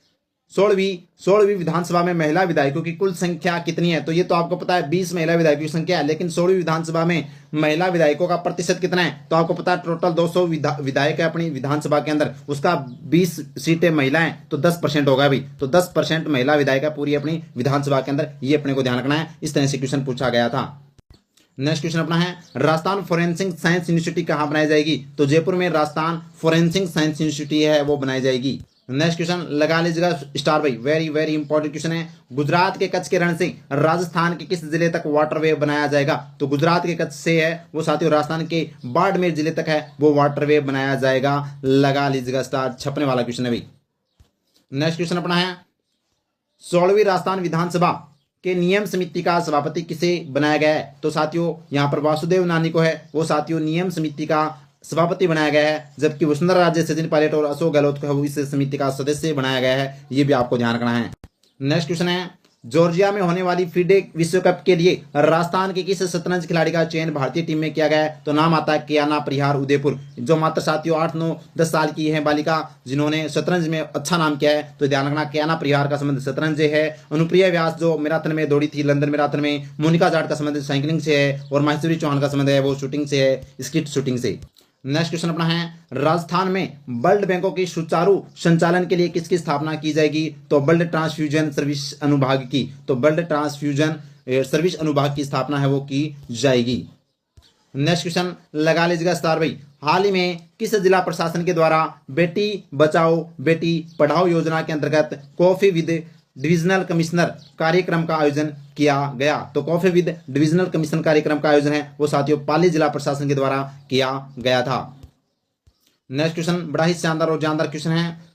16वीं विधानसभा में महिला विधायकों की कुल संख्या कितनी है? तो ये तो आपको पता है 20 महिला विधायकों की संख्या है, लेकिन 16वीं विधानसभा में महिला विधायकों का प्रतिशत कितना है? तो आपको पता है टोटल 200 विधायक है अपनी विधानसभा के अंदर, उसका 20 सीटें महिला हैं तो 10% होगा भाई, तो 10% महिला विधायक है पूरी अपनी विधानसभा के अंदर, ये अपने को ध्यान रखना है। इस तरह से क्वेश्चन पूछा गया था। नेक्स्ट क्वेश्चन अपना है, राजस्थान फोरेंसिक साइंस यूनिवर्सिटी कहाँ बनाई जाएगी? तो जयपुर में राजस्थान फोरेंसिक साइंस यूनिवर्सिटी है वो बनाई जाएगी। नेक्स्ट क्वेश्चन लगा लीजिएगा स्टार भाई, वेरी वेरी इंपॉर्टेंट क्वेश्चन है, गुजरात के कच्छ के रण से राजस्थान के किस जिले तक वाटरवे बनाया जाएगा? तो गुजरात के कच्छ से है वो साथियों राजस्थान के बाड़मेर जिले तक है वो वाटरवे बनाया जाएगा। लगा लीजिएगा स्टार, छपने वाला क्वेश्चन है भाई। नेक्स्ट क्वेश्चन अपना है, 16वीं राजस्थान विधानसभा के नियम समिति का सभापति किसे बनाया गया है? तो साथियों यहाँ पर वासुदेव नानी को है वो साथियों नियम समिति का सभापति बनाया गया है, जबकि वसुंधरा राजे, सचिन पायलट और अशोक गहलोत को इस समिति का सदस्य बनाया गया है, ये भी आपको ध्यान रखना है। नेक्स्ट क्वेश्चन है, जॉर्जिया में होने वाली फीडे विश्व कप के लिए राजस्थान के किस शतरंज खिलाड़ी का चयन भारतीय टीम में किया गया है? तो नाम आता है कियाना परिहार उदयपुर, जो मात्र साथियों 8, 9, 10 साल की है बालिका जिन्होंने शतरंज में अच्छा नाम किया है, तो ध्यान रखना कियाना परिहार का संबंध शतरंज से है। अनुप्रिया व्यास जो मैराथन में दौड़ी थी लंदन मैराथन में, मोनिका जाट का संबंध साइकिलिंग से है और माहेश्वरी चौहान का संबंध है वो शूटिंग से है, स्किट शूटिंग से। नेक्स्ट क्वेश्चन अपना है, राजस्थान में ब्लड बैंकों की सुचारू संचालन के लिए किसकी स्थापना की जाएगी? तो ब्लड ट्रांसफ्यूजन सर्विस अनुभाग की, तो ब्लड ट्रांसफ्यूजन सर्विस अनुभाग की स्थापना है वो की जाएगी। नेक्स्ट क्वेश्चन लगा लीजिएगा स्टार भाई, हाल ही में किस जिला प्रशासन के द्वारा बेटी बचाओ बेटी पढ़ाओ योजना के अंतर्गत कॉफी विद डिविजनल कमिश्नर कार्यक्रम का आयोजन किया गया? तो कॉफी विद डिविजनल कमीशन कार्यक्रम का आयोजन है वो साथियों पाली जिला प्रशासन के द्वारा किया गया था। नेक्स्ट क्वेश्चन बड़ा ही शानदार और जानदार क्वेश्चन है।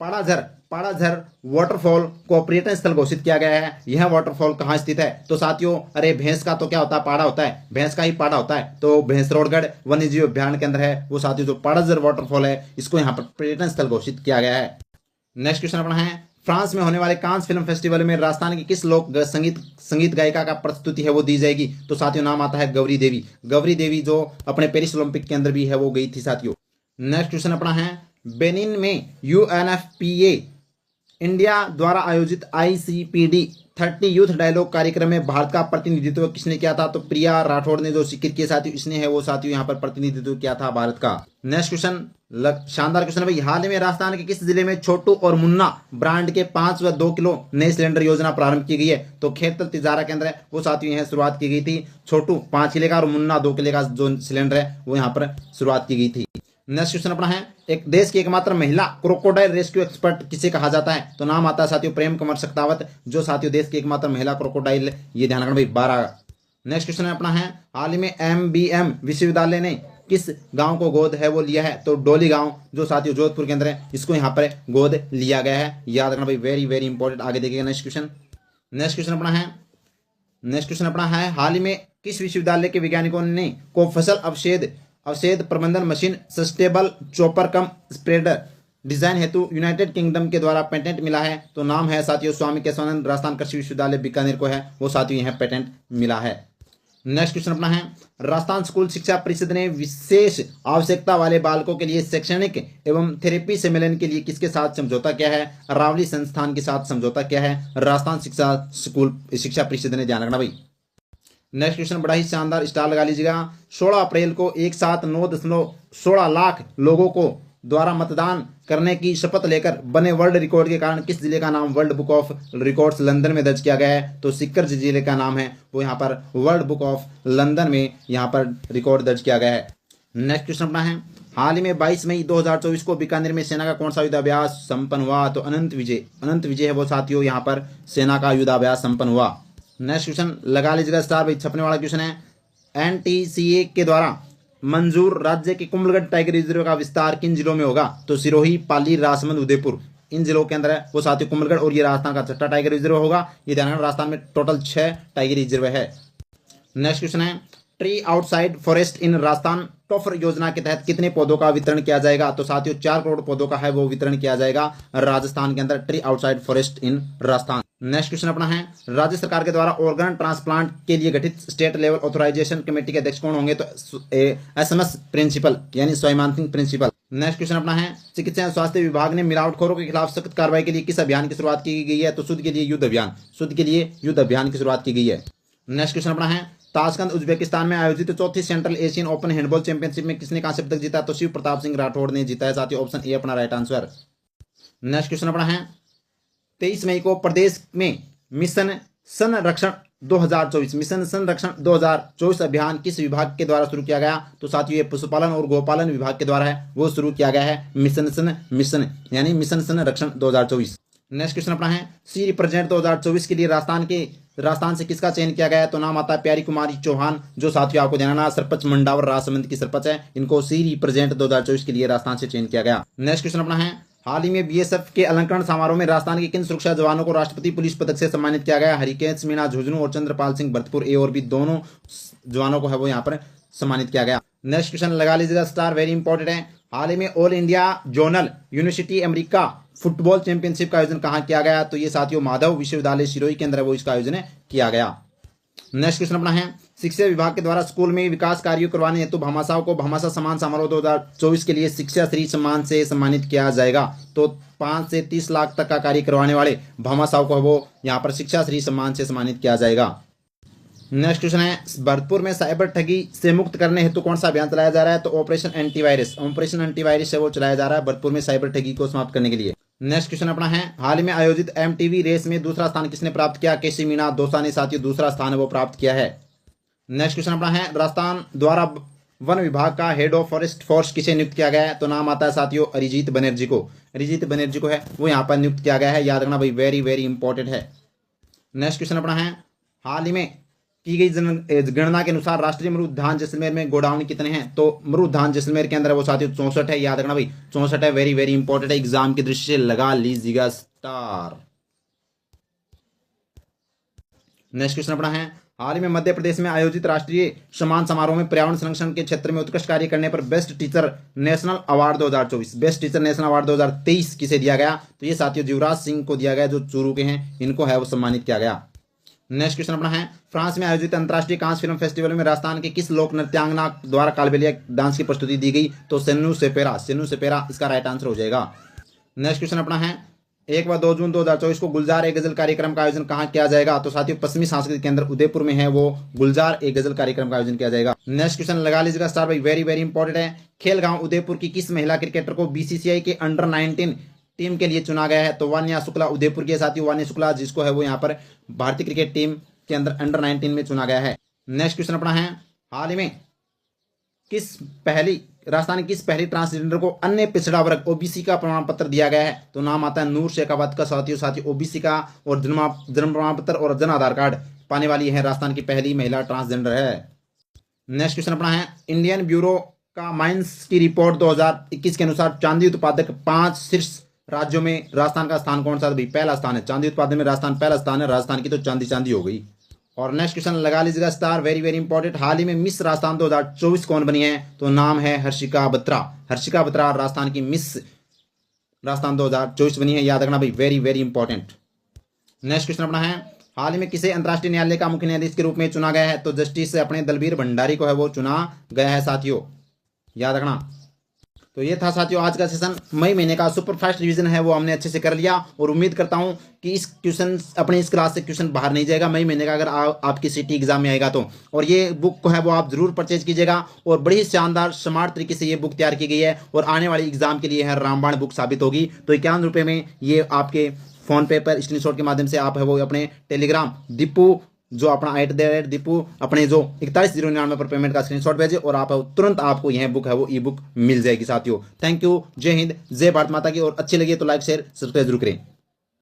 पाड़ाझर वाटरफॉल को पर्यटन स्थल घोषित किया गया है। यह वाटरफॉल कहाँ स्थित है? तो साथियों अरे भैंस का तो क्या होता है, पाड़ा होता है, भैंस का ही पाड़ा होता है, तो भैंसरोडगढ़ वन्य जीव अभ्यारण्य के अंदर है वो साथियों जो पाड़ाझर वाटरफॉल है इसको यहाँ पर पर्यटन स्थल घोषित किया गया है। नेक्स्ट क्वेश्चन अपना है फ्रांस में होने वाले कांस फिल्म फेस्टिवल में राजस्थान की किस लोक संगीत गायिका का प्रस्तुति है वो दी जाएगी? तो साथियों नाम आता है गौरी देवी। गौरी देवी जो अपने पेरिस ओलंपिक के अंदर भी है वो गई थी साथियों। नेक्स्ट क्वेश्चन अपना है बेनिन में UNFPA इंडिया द्वारा आयोजित ICPD 30 यूथ डायलॉग कार्यक्रम में भारत का प्रतिनिधित्व किसने किया था? तो प्रिया राठौड़ ने जो शिक्षित किया साथियों इसने है वो साथियों यहाँ पर प्रतिनिधित्व किया था भारत का। नेक्स्ट क्वेश्चन शानदार क्वेश्चन है भाई। हाल ही में राजस्थान के किस जिले में छोटू और मुन्ना ब्रांड के 5 व 2 किलो नए सिलेंडर योजना प्रारंभ की गई है? तो खेतल तिजारा के अंदर है वो साथियों यहाँ शुरुआत की गई थी। छोटू 5 किले का और मुन्ना 2 किले का जो सिलेंडर है वो यहाँ पर शुरुआत की गई थी। नेक्स्ट क्वेश्चन अपना है एक देश की एकमात्र महिला क्रोकोडाइल रेस्क्यू एक्सपर्ट किसे कहा जाता है? तो नाम आता है साथियों प्रेम कुमार सख्तावत जो साथियों देश की एकमात्र महिला क्रोकोडाइल, ये ध्यान रखना भाई 12। नेक्स्ट क्वेश्चन अपना है हाल ही में MBM विश्वविद्यालय ने किस गांव को गोद है वो लिया है? तो डोली गांव जो साथियों जोधपुर के अंदर है इसको यहाँ पर गोद लिया गया है, याद रखना भाई, वेरी वेरी इंपॉर्टेंट। आगे देखिएगा नेक्स्ट क्वेश्चन। नेक्स्ट क्वेश्चन अपना है हाल ही में किस विश्वविद्यालय के वैज्ञानिकों ने को फसल अवशेष प्रबंधन मशीन सस्टेबल चॉपर कम स्प्रेडर डिजाइन हेतु यूनाइटेड किंगडम के द्वारा पेटेंट मिला है? तो नाम है साथियों स्वामी केशवानंद, राजस्थान कृषि विश्वविद्यालय बीकानेर को है वो साथियों यह पेटेंट मिला है। नेक्स्ट क्वेश्चन अपना है राजस्थान स्कूल शिक्षा परिषद ने विशेष आवश्यकता वाले बालकों के लिए शैक्षणिक एवं थेरेपी सम्मेलन के लिए किसके साथ समझौता किया है? रावली संस्थान के साथ समझौता किया है राजस्थान शिक्षा परिषद ने, ध्यान रखना भाई। नेक्स्ट क्वेश्चन बड़ा ही शानदार स्टार लगा लीजिएगा। 16 अप्रैल को एक साथ 9.16 लाख लोगों को द्वारा मतदान करने की शपथ लेकर बने वर्ल्ड रिकॉर्ड के कारण किस जिले का नाम world book of records London में दर्ज किया गया है? तो सिक्कर जिले का नाम है वो यहाँ पर वर्ल्ड बुक ऑफ लंदन में यहाँ पर रिकॉर्ड दर्ज किया गया है। नेक्स्ट क्वेश्चन अपना है हाल ही में 22 मई 2024 को बीकानेर में सेना का कौन सा युद्धाभ्यास संपन्न हुआ? तो अनंत विजय है वो साथियों यहाँ पर सेना का युद्धाभ्यास संपन्न हुआ। नेक्स्ट क्वेश्चन लगा लीजिएगा स्टार भाई, छपने वाला क्वेश्चन है। NTCA के द्वारा मंजूर राज्य के कुंभलगढ़ टाइगर रिजर्व का विस्तार किन जिलों में होगा? तो सिरोही, पाली, राजसमंद, उदयपुर, इन जिलों के अंदर है वो साथियों कुंभलगढ़, और ये राजस्थान का 6ठा टाइगर रिजर्व होगा। ये ध्यान रखना राजस्थान में टोटल 6 टाइगर रिजर्व है। नेक्स्ट क्वेश्चन है ट्री आउटसाइड फॉरेस्ट इन राजस्थान टॉफर योजना के तहत कितने पौधों का वितरण किया जाएगा? तो साथियों 4 करोड़ पौधों का है वो वितरण किया जाएगा राजस्थान के अंदर, ट्री आउटसाइड फॉरेस्ट इन राजस्थान। नेक्स्ट क्वेश्चन अपना है राज्य सरकार के द्वारा ऑर्गन ट्रांसप्लांट के लिए गठित स्टेट लेवल ऑथराइजेशन कमेटी के अध्यक्ष कौन होंगे? तो SMS प्रिंसिपल यानी स्वयं सिंह प्रिंसिपल। नेक्स्ट क्वेश्चन अपना है चिकित्सा एवं स्वास्थ्य विभाग ने मिलावटखोरों के खिलाफ सख्त कार्रवाई के लिए किस अभियान की शुरुआत की गई है? तो शुद्ध के लिए युद्ध अभियान की शुरुआत की गई है। नेक्स्ट क्वेश्चन अपना है ताशकंद उज्बेकिस्तान में आयोजित 4थी Central Asian Open handball championship में किसने कांस्य पदक जीता? तो शिव प्रताप सिंह राठौड़ ने जीता है साथियों, ऑप्शन ए अपना राइट आंसर। नेक्स्ट क्वेश्चन अपना है 23 मई को प्रदेश में मिशन संरक्षण 2024 अभियान किस विभाग के द्वारा शुरू किया गया? तो साथियों ये पशुपालन और गोपालन विभाग के द्वारा है वो शुरू किया गया है मिशन संरक्षण 2024। नेक्स्ट क्वेश्चन अपना है सी रिप्रेजेंट 2024 के लिए राजस्थान से किसका चयन किया गया है? तो नाम आता है प्यारी कुमारी चौहान, जो साथियों आपको ध्यान सरपंच मंडावर राजसमंद की सरपंच है, इनको सी रिप्रेजेंट 2024 के लिए राजस्थान से चयन किया गया। नेक्स्ट क्वेश्चन अपना है हाल ही में BSF के अलंकरण समारोह में राजस्थान के किन सुरक्षा जवानों को राष्ट्रपति पुलिस पदक से सम्मानित किया गया? हरिकेश मीणा झुंझुनू और चंद्रपाल सिंह भरतपुर ए और बी दोनों जवानों को है वो यहाँ पर सम्मानित किया गया। नेक्स्ट क्वेश्चन लगा लीजिएगा स्टार, वेरी इंपॉर्टेंट है। हाल ही में all India zonal university America football championship का आयोजन कहाँ किया गया? तो ये साथियों माधव विश्वविद्यालय सिरोही के अंदर वो इसका आयोजन किया गया। नेक्स्ट क्वेश्चन अपना है शिक्षा विभाग के द्वारा स्कूल में विकास कार्यों करवाने हेतु भामाशाहों को भामाशाह सम्मान समारोह 2024 के लिए शिक्षा श्री सम्मान से सम्मानित किया जाएगा। तो 5 से 30 लाख तक का कार्य करवाने वाले भामाशाहों को वो यहाँ पर शिक्षा श्री सम्मान से सम्मानित किया जाएगा। नेक्स्ट क्वेश्चन है भरतपुर में साइबर ठगी से मुक्त करने हेतु कौन सा अभियान चलाया जा रहा है? तो ऑपरेशन एंटीवायरस है वो चलाया जा रहा है भरतपुर में साइबर ठगी को समाप्त करने के लिए। नेक्स्ट क्वेश्चन अपना है हाल ही में आयोजित MTV रेस में दूसरा स्थान किसने प्राप्त किया? केसी मीणा दोसा ने साथियों दूसरा स्थान वो प्राप्त किया है। नेक्स्ट क्वेश्चन अपना है राजस्थान द्वारा वन विभाग का हेड ऑफ फॉरेस्ट फोर्स किसे नियुक्त किया गया है? तो नाम आता है साथियों अरिजीत बनर्जी को। अरिजीत बनर्जी को है वो यहाँ पर नियुक्त किया गया है, याद रखना भाई, वेरी वेरी इंपॉर्टेंट है। नेक्स्ट क्वेश्चन अपना है, हाल ही में की गई गणना के अनुसार राष्ट्रीय मृद उद्यान जैसलमेर में गोडाउन कितने हैं? तो मृद उद्यान जैसलमेर के अंदर वो साथियों 64 है, याद रखना भाई 64 है, वेरी वेरी इंपॉर्टेंट है, एग्जाम की दृष्टि से लगा लीजिएगा स्टार। नेक्स्ट क्वेश्चन अपना है, हाल ही में मध्य प्रदेश में आयोजित राष्ट्रीय सम्मान समारोह में पर्यावरण संरक्षण के क्षेत्र में उत्कृष्ट कार्य करने पर best teacher national award 2024, best teacher national award 2023 किसे दिया गया? तो ये साथियों युवराज सिंह को दिया गया, जो चूरू के हैं, इनको है वो सम्मानित किया गया। नेक्स्ट क्वेश्चन अपना है, फ्रांस में आयोजित अंतर्राष्ट्रीय कांस फिल्म फेस्टिवल में राजस्थान के किस लोक नृत्यांगना द्वारा कालबेलिया डांस की प्रस्तुति दी गई? तो सेन्नू सेपेरा, सेन्नू सेपेरा इसका राइट आंसर हो जाएगा। नेक्स्ट क्वेश्चन अपना है, 1 व 2 जून 2024 को गुलजार ए गजल कार्यक्रम का आयोजन कहाँ किया जाएगा? तो साथियों पश्चिमी सांस्कृतिक केंद्र उदयपुर में है वो गुलजार ए गजल कार्यक्रम का आयोजन किया जाएगा। नेक्स्ट क्वेश्चन लगा लीजिएगा स्टार भाई, वेरी वेरी इंपॉर्टेंट है, खेलगांव उदयपुर की किस महिला क्रिकेटर को बीसीसीआई के अंडर 19 टीम के लिए चुना गया है? तो वान्या शुक्ला उदयपुर के साथियों, वान्या शुक्ला जिसको है वो यहाँ पर भारतीय क्रिकेट टीम के अंदर अंडर 19 में चुना गया है। नेक्स्ट क्वेश्चन अपना है, हाल ही में राजस्थान की किस पहली ट्रांसजेंडर को अन्य पिछड़ा वर्ग ओबीसी का प्रमाण पत्र दिया गया है? तो नाम आता है नूर शेखावत का साथियों ओबीसी का और जन्म प्रमाण पत्र और जन आधार कार्ड पाने वाली है, राजस्थान की पहली महिला ट्रांसजेंडर है। नेक्स्ट क्वेश्चन अपना है, इंडियन ब्यूरो का माइंस की रिपोर्ट 2021 के अनुसार चांदी उत्पादक 5 शीर्ष राज्यों में राजस्थान का स्थान कौन सा? भाई पहला स्थान है, चांदी उत्पादन में राजस्थान पहला स्थान है, राजस्थान की तो चांदी हो गई। और नेक्स्ट क्वेश्चन लगा लीजिएगा स्टार, वेरी वेरी इंपॉर्टेंट, हाल ही में मिस राजस्थान 2024 कौन बनी है? तो नाम है हर्षिका बत्रा, हर्षिका बत्रा राजस्थान की मिस राजस्थान 2024 बनी है, याद रखना भाई, very very important. Next question अपना है, हाल ही में किसे अंतर्राष्ट्रीय न्यायालय का मुख्य न्यायाधीश के रूप में चुना गया है? तो जस्टिस अपने दलबीर भंडारी को है वो चुना गया है साथियों, याद रखना। तो ये था साथियों आज का सेशन, मई महीने का सुपर फास्ट रिवीजन है वो हमने अच्छे से कर लिया, और उम्मीद करता हूं कि इस क्वेश्चन अपने इस क्लास से क्वेश्चन बाहर नहीं जाएगा मई महीने का, अगर आपकी सिटी एग्जाम में आएगा तो। और ये बुक को है वो आप जरूर परचेज कीजिएगा, और बड़ी शानदार स्मार्ट तरीके से ये बुक तैयार की गई है, और आने वाली एग्जाम के लिए है रामबाण बुक साबित होगी। तो 51 रुपये में ये आपके फोन पे पर स्क्रीनशॉट के माध्यम से आप है वो अपने टेलीग्राम दीपू जो अपना @दीपू अपने जो 4109 पर पेमेंट का स्क्रीनशॉट भेजे, और आप तुरंत आपको यह बुक है वो ई बुक मिल जाएगी साथियों। थैंक यू, जय हिंद, जय भारत माता की, और अच्छी लगी तो लाइक शेयर सब्सक्राइब जरूर करें।